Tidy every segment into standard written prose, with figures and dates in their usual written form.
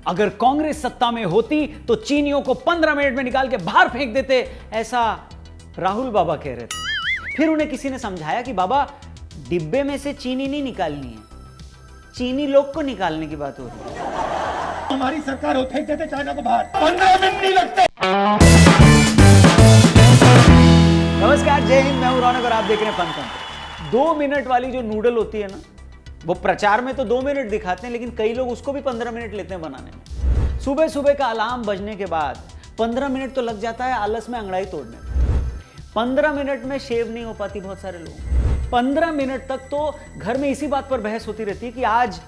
अगर कांग्रेस सत्ता में होती तो चीनियों को 15 मिनट में निकाल के बाहर फेंक देते, ऐसा राहुल बाबा कह रहे थे। फिर उन्हें किसी ने समझाया कि बाबा डिब्बे में से चीनी नहीं निकालनी है, चीनी लोग को निकालने की बात हो रही है। हमारी सरकार हो फेंक देते चाइना को बाहर, 15 मिनट नहीं लगते। नमस्कार, जय हिंद, मैं हूं रौनक और आप देख रहे हैं फन। 2 मिनट वाली जो नूडल होती है ना, वो प्रचार में तो 2 मिनट दिखाते हैं, लेकिन कई लोग उसको भी 15 मिनट लेते हैं बनाने में। सुबह सुबह का अलार्म बजने के बाद 15 मिनट तो लग जाता है आलस में अंगड़ाई तोड़ने में। 15 मिनट में शेव नहीं हो पाती बहुत सारे लोग। 15 मिनट तक तो घर में इसी बात पर बहस होती रहती है कि आज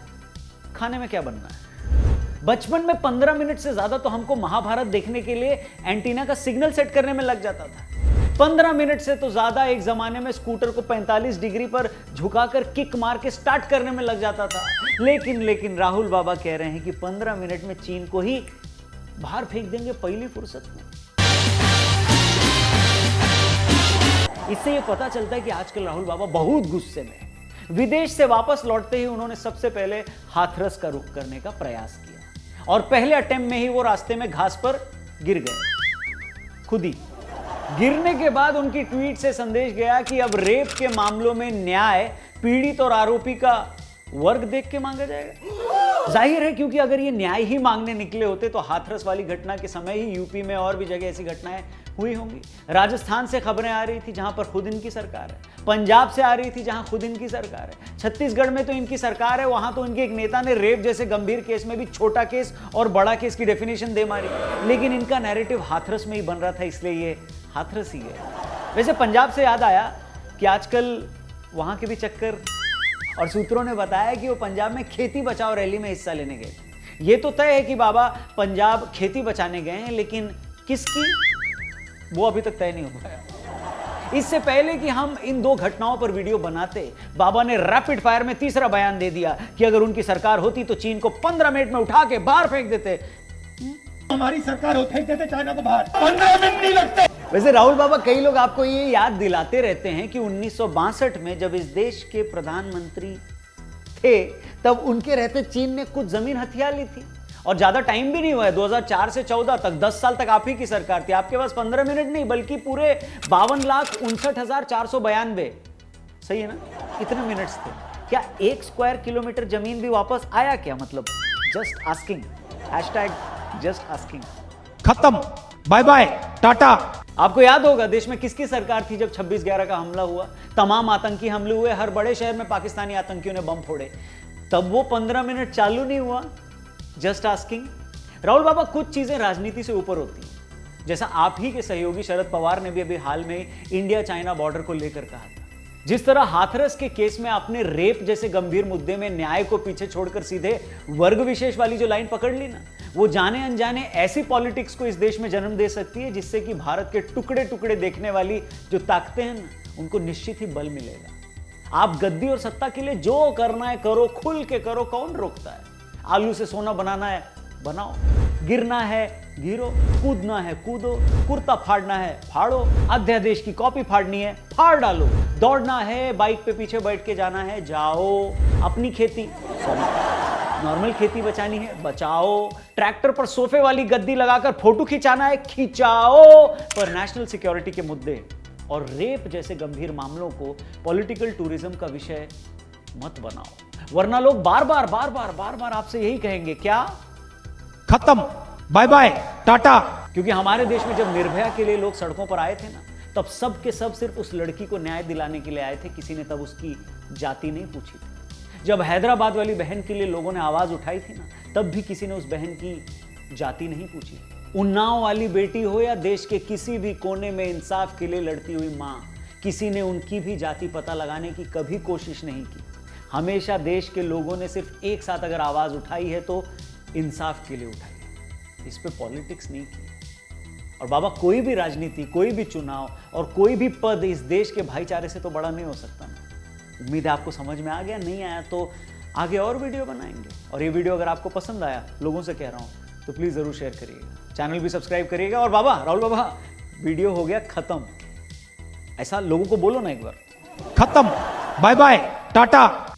खाने में क्या बनना है। बचपन में 15 मिनट से ज्यादा तो हमको महाभारत देखने के लिए एंटीना का सिग्नल सेट करने में लग जाता था। 15 मिनट से तो ज्यादा एक जमाने में स्कूटर को 45 डिग्री पर झुकाकर किक मार के स्टार्ट करने में लग जाता था। लेकिन राहुल बाबा कह रहे हैं कि 15 मिनट में चीन को ही बाहर फेंक देंगे पहली फुर्सत में। इससे यह पता चलता है कि आजकल राहुल बाबा बहुत गुस्से में हैं। विदेश से वापस लौटते ही उन्होंने सबसे पहले हाथरस का रुख करने का प्रयास किया और पहले अटेम्प्ट में ही वो रास्ते में घास पर गिर गए खुद ही। गिरने के बाद उनकी ट्वीट से संदेश गया कि अब रेप के मामलों में न्याय पीड़ित और आरोपी का वर्ग देख के मांगा जाएगा। जाहिर है, क्योंकि अगर ये न्याय ही मांगने निकले होते तो हाथरस वाली घटना के समय ही यूपी में और भी जगह ऐसी घटनाएं हुई होंगी। राजस्थान से खबरें आ रही थी जहां पर खुद इनकी सरकार है, पंजाब से आ रही थी जहां खुद इनकी सरकार है, छत्तीसगढ़ में तो इनकी सरकार है, वहां तो उनके एक नेता ने रेप जैसे गंभीर केस में भी छोटा केस और बड़ा केस की डेफिनेशन दे मारी। लेकिन इनका नैरेटिव हाथरस में ही बन रहा था, इसलिए ये हाथरस ही है। वैसे पंजाब से याद आया कि आजकल वहां के भी चक्कर, और सूत्रों ने बताया कि वो पंजाब में खेती बचाओ रैली में हिस्सा लेने गए थे। ये तो तय है कि बाबा पंजाब खेती बचाने गए हैं, लेकिन किसकी वो अभी तक तय नहीं हो पाया। इससे पहले कि हम इन 2 घटनाओं पर वीडियो बनाते, बाबा ने रैपिड फायर में तीसरा बयान दे दिया कि अगर उनकी सरकार होती तो चीन को 15 मिनट में उठा के बाहर फेंक देते। हमारी सरकार हो फेंक देते चाइना को बाहर, 15 मिनट नहीं लगते। वैसे राहुल बाबा, कई लोग आपको ये याद दिलाते रहते हैं कि 1962 में जब इस देश के प्रधानमंत्री थे, तब उनके रहते चीन ने कुछ जमीन हथिया ली थी और ज्यादा टाइम भी नहीं हुआ है। 2004 से 14 तक 10 साल तक आप ही की सरकार थी। आपके पास 15 मिनट नहीं बल्कि पूरे 52,59,492, सही है ना, इतने मिनट्स थे। क्या 1 स्क्वायर किलोमीटर जमीन भी वापस आया क्या? मतलब जस्ट आस्किंग, #जस्ट आस्किंग। खत्म, बाय बाय, टाटा। आपको याद होगा देश में किसकी सरकार थी जब 26/11 का हमला हुआ, तमाम आतंकी हमले हुए, हर बड़े शहर में पाकिस्तानी आतंकियों ने बम फोड़े, तब वो 15 मिनट चालू नहीं हुआ? Just asking. राहुल बाबा, कुछ चीजें राजनीति से ऊपर होती हैं, जैसा आप ही के सहयोगी शरद पवार ने भी अभी हाल में इंडिया चाइना बॉर्डर को लेकर कहा था। जिस तरह हाथरस के केस में आपने रेप जैसे गंभीर मुद्दे में न्याय को पीछे छोड़कर सीधे वर्ग विशेष वाली जो लाइन पकड़ ली ना, वो जाने अनजाने ऐसी पॉलिटिक्स को इस देश में जन्म दे सकती है जिससे कि भारत के टुकड़े टुकड़े देखने वाली जो ताकतें हैं ना, उनको निश्चित ही बल मिलेगा। आप गद्दी और सत्ता के लिए जो करना है करो, खुल के करो, कौन रोकता है? आलू से सोना बनाना है बनाओ, गिरना है गिरो, कूदना है कूदो, कुर्ता फाड़ना है फाड़ो, अध्यादेश की कॉपी फाड़नी है फाड़ डालो, दौड़ना है, बाइक पे पीछे बैठ के जाना है जाओ, अपनी खेती नॉर्मल खेती बचानी है बचाओ, ट्रैक्टर पर सोफे वाली गद्दी लगाकर फोटो खिंचाना है खिंचाओ, पर नेशनल सिक्योरिटी के मुद्दे और रेप जैसे गंभीर मामलों को पॉलिटिकल टूरिज्म का विषय मत बनाओ, वरना लोग बार बार आपसे यही कहेंगे, क्या? खत्म, बाय बाय, टाटा। क्योंकि हमारे देश में जब निर्भया के लिए लोग सड़कों पर आए थे ना, तब सब के सब सिर्फ उस लड़की को न्याय दिलाने के लिए आए थे, किसी ने तब उसकी जाति नहीं पूछी थी। जब हैदराबाद वाली बहन के लिए लोगों ने आवाज उठाई थी ना, तब भी किसी ने उस बहन की जाति नहीं पूछी। उन्नाव वाली बेटी हो या देश के किसी भी कोने में इंसाफ के लिए लड़ती हुई मां, किसी ने उनकी भी जाति पता लगाने की कभी कोशिश नहीं की। हमेशा देश के लोगों ने सिर्फ एक साथ अगर आवाज उठाई है तो इंसाफ के लिए उठाई है, इस पे पॉलिटिक्स नहीं की। और बाबा, कोई भी राजनीति, कोई भी चुनाव और कोई भी पद इस देश के भाईचारे से तो बड़ा नहीं हो सकता ना। उम्मीद है आपको समझ में आ गया। नहीं आया तो आगे और वीडियो बनाएंगे, और ये वीडियो अगर आपको पसंद आया, लोगों से कह रहा हूं, तो प्लीज जरूर शेयर करिएगा, चैनल भी सब्सक्राइब करिएगा। और बाबा, राहुल बाबा, वीडियो हो गया खत्म, ऐसा लोगों को बोलो ना एक बार। खत्म, बाय बाय, टाटा।